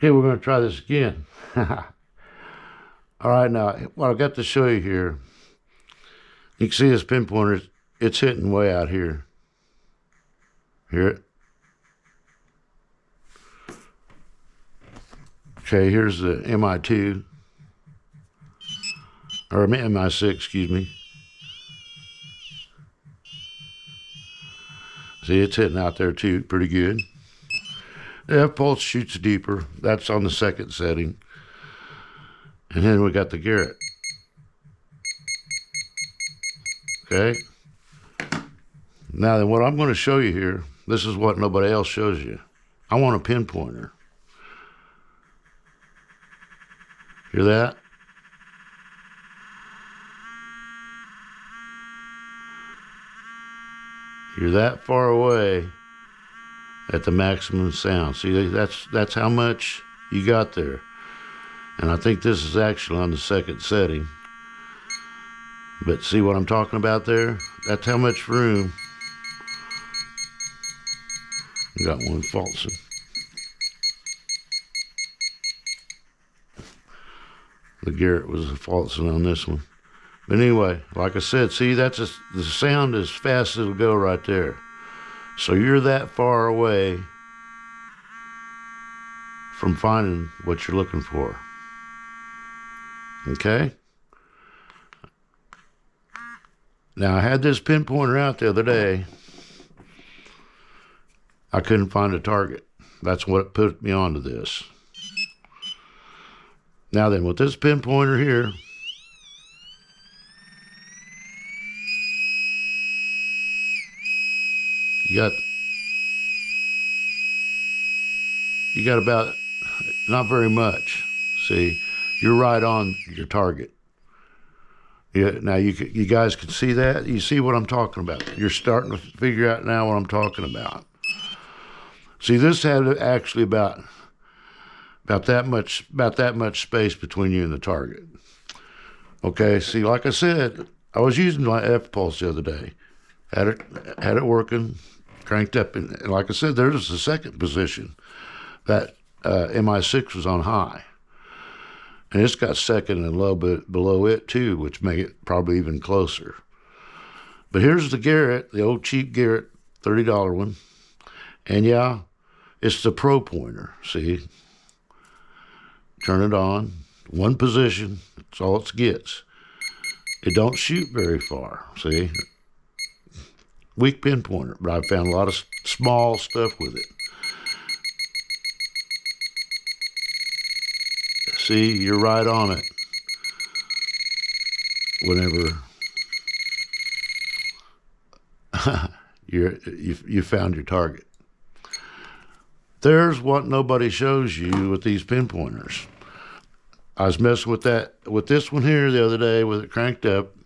Okay, we're going to try this again. All right, now, what I've got to show you here, you can see this pinpointer, it's hitting way out here. Hear it? Okay, here's the MI2, or MI6, excuse me. See, it's hitting out there too, pretty good. The F-pulse shoots deeper. That's on the second setting. And then we got the Garrett. Okay. Now then, what I'm going to show you here, this is what nobody else shows you. I want a pinpointer. Hear that? You're that far away at the maximum sound. See, that's how much you got there. And I think this is actually on the second setting. But see what I'm talking about there? That's how much room. I got one falsing. The Garrett was a falsing on this one. But anyway, like I said, see, the sound as fast as it'll go right there. So you're that far away from finding what you're looking for. Okay? Now, I had this pinpointer out the other day. I couldn't find a target. That's what put me onto this. Now then, with this pinpointer here, you got about, not very much. See, you're right on your target. Yeah, now you guys can see that. You see what I'm talking about. You're starting to figure out now what I'm talking about. See, this had actually about that much space between you and the target. Okay, see, like I said, I was using my F-pulse the other day. Had it working, cranked up, and like I said, there's the second position. That MI6 was on high. And it's got second and a little bit below it too, which make it probably even closer. But here's the Garrett, the old cheap Garrett, $30 one. And yeah, it's the Pro Pointer, see? Turn it on, one position, that's all it gets. It don't shoot very far, see? Weak pinpointer, but I found a lot of small stuff with it. See, you're right on it whenever you found your target. There's what nobody shows you with these pinpointers. I was messing with this one here the other day with it cranked up.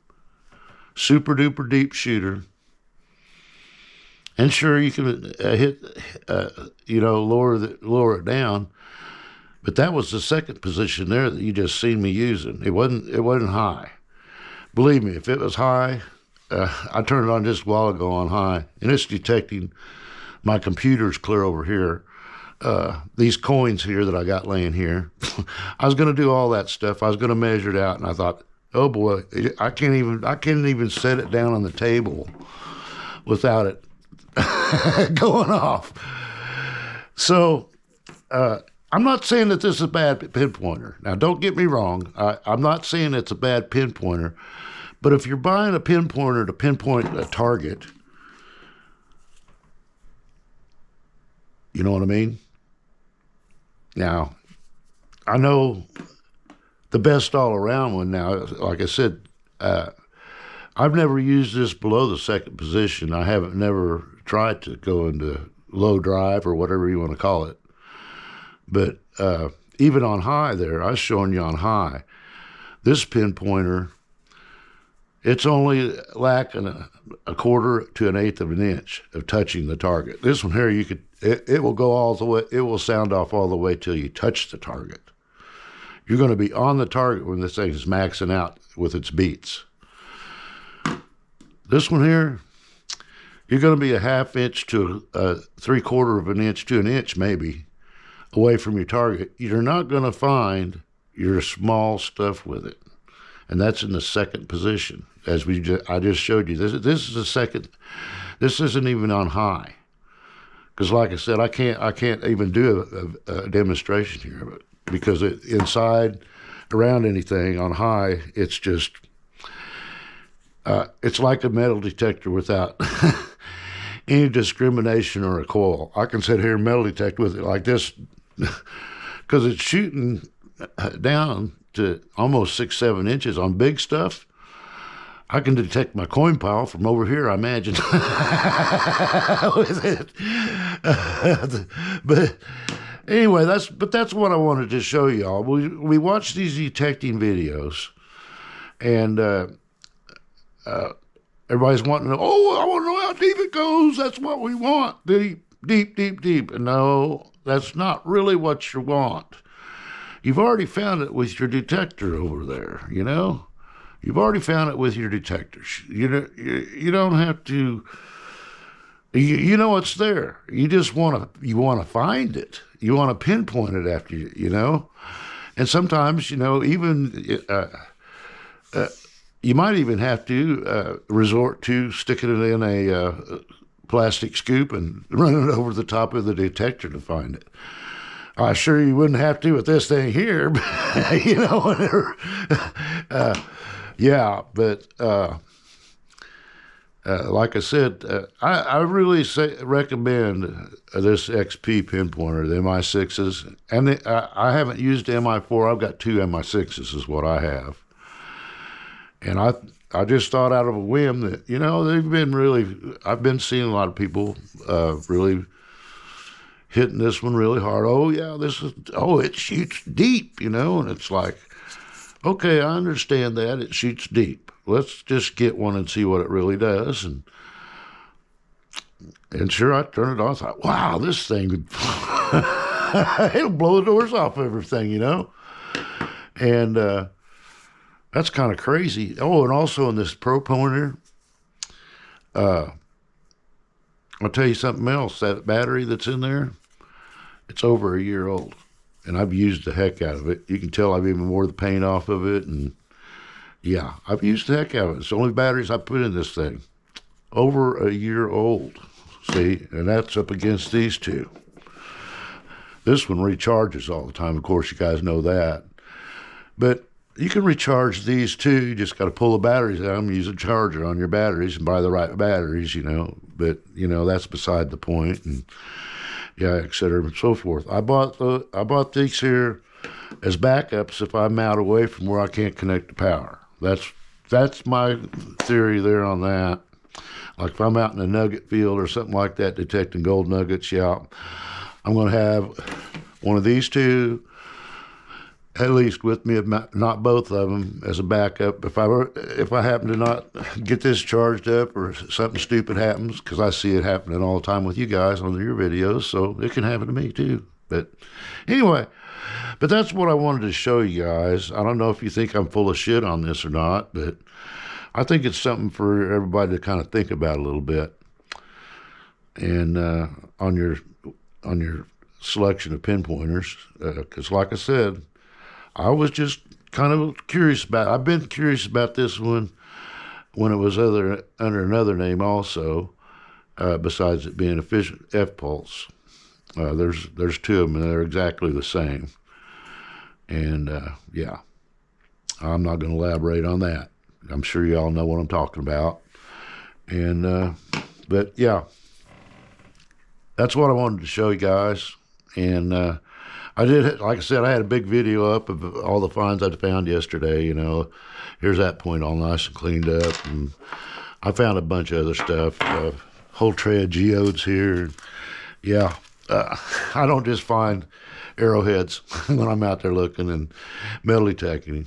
Super duper deep shooter. And sure, you can lower it down. But that was the second position there that you just seen me using. It wasn't high. Believe me, if it was high, I turned it on just a while ago on high, and it's detecting my computer's clear over here. These coins here that I got laying here. I was going to do all that stuff. I was going to measure it out, and I thought, oh boy, I can't even set it down on the table without it going off. So. I'm not saying that this is a bad pinpointer. Now, don't get me wrong. I'm not saying it's a bad pinpointer. But if you're buying a pinpointer to pinpoint a target, you know what I mean? Now, I know the best all-around one now, like I said, I've never used this below the second position. I haven't never tried to go into low drive or whatever you want to call it. But even on high there, I was showing you on high, this pinpointer, it's only lacking a quarter to an eighth of an inch of touching the target. This one here, it will go all the way, it will sound off all the way till you touch the target. You're going to be on the target when this thing is maxing out with its beats. This one here, you're going to be a half inch to a 3/4 of an inch to an inch maybe away from your target, you're not going to find your small stuff with it. And that's in the second position, as I just showed you. This is the second. This isn't even on high, because like I said, I can't even do a demonstration here, because inside around anything on high, it's just it's like a metal detector without any discrimination or a coil. I can sit here and metal detect with it like this, because it's shooting down to almost 6-7 inches on big stuff. I can detect my coin pile from over here, I imagine, with it. But anyway, that's what I wanted to show y'all. We watch these detecting videos, and everybody's wanting to know, oh, I want to know how deep it goes. That's what we want. Deep, deep, deep, deep. And no, that's not really what you want. You've already found it with your detector over there, you know? You've already found it with your detectors. You don't have to, you know it's there. You just want to find it. You want to pinpoint it after you know? And sometimes, even you might even have to resort to sticking it in a plastic scoop and running it over the top of the detector to find it. I'm sure you wouldn't have to with this thing here, but, whatever. Yeah, but like I said, I really recommend this XP pinpointer, the MI6s. And I haven't used the MI4. I've got 2 MI6s is what I have. And I just thought out of a whim that, they've been I've been seeing a lot of people really hitting this one really hard. Oh, yeah, it shoots deep, and it's like, okay, I understand that. It shoots deep. Let's just get one and see what it really does. And sure, I turned it on. I thought, wow, this thing, it'll blow the doors off everything, And that's kind of crazy. Oh, and also in this Pro Pointer, I'll tell you something else. That battery that's in there, it's over a year old. And I've used the heck out of it. You can tell I've even wore the paint off of it. And yeah, I've used the heck out of it. It's the only batteries I put in this thing. Over a year old. See, and that's up against these two. This one recharges all the time. Of course, you guys know that. But you can recharge these too. You just got to pull the batteries out and use a charger on your batteries and buy the right batteries, But, that's beside the point. And yeah, et cetera, and so forth. I bought these here as backups if I'm out away from where I can't connect the power. That's my theory there on that. Like if I'm out in a nugget field or something like that, detecting gold nuggets, yeah, I'm going to have one of these two at least with me, if not both of them, as a backup. If I happen to not get this charged up or something stupid happens, because I see it happening all the time with you guys on your videos, so it can happen to me too. But anyway, that's what I wanted to show you guys. I don't know if you think I'm full of shit on this or not, but I think it's something for everybody to kind of think about a little bit. And on your selection of pinpointers, because like I said, I was just kind of curious about. I've been curious about this one when it was under another name also, besides it being official F-Pulse. There's 2 of them, and they're exactly the same. And yeah, I'm not going to elaborate on that. I'm sure you all know what I'm talking about. And but yeah, that's what I wanted to show you guys. And I did, like I said, I had a big video up of all the finds I found yesterday. Here's that point all nice and cleaned up. And I found a bunch of other stuff, whole tray of geodes here. Yeah, I don't just find arrowheads when I'm out there looking and metal detecting.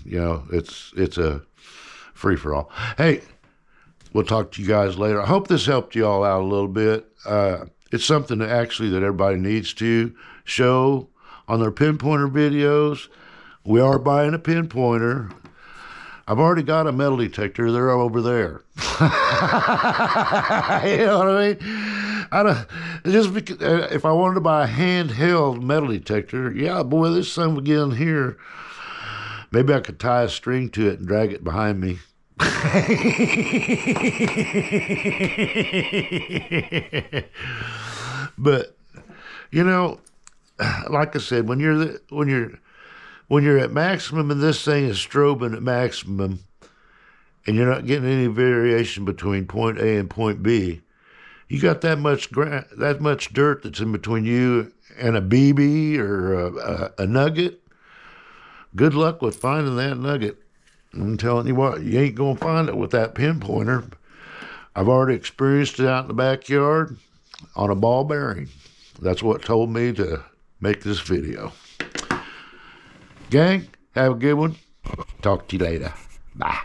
It's a free-for-all. Hey, we'll talk to you guys later. I hope this helped you all out a little bit. It's something that everybody needs to show on their pinpointer videos. We are buying a pinpointer. I've already got a metal detector. They're over there. You know what I mean? I don't, just because, if I wanted to buy a handheld metal detector, yeah, boy, this son would get in here. Maybe I could tie a string to it and drag it behind me. But you know, like I said, when you're at maximum and this thing is strobing at maximum, and you're not getting any variation between point A and point B, you got that much dirt that's in between you and a BB or a nugget. Good luck with finding that nugget. I'm telling you what, you ain't gonna find it with that pinpointer. I've already experienced it out in the backyard on a ball bearing. That's what told me to make this video. Gang, have a good one. Talk to you later. Bye.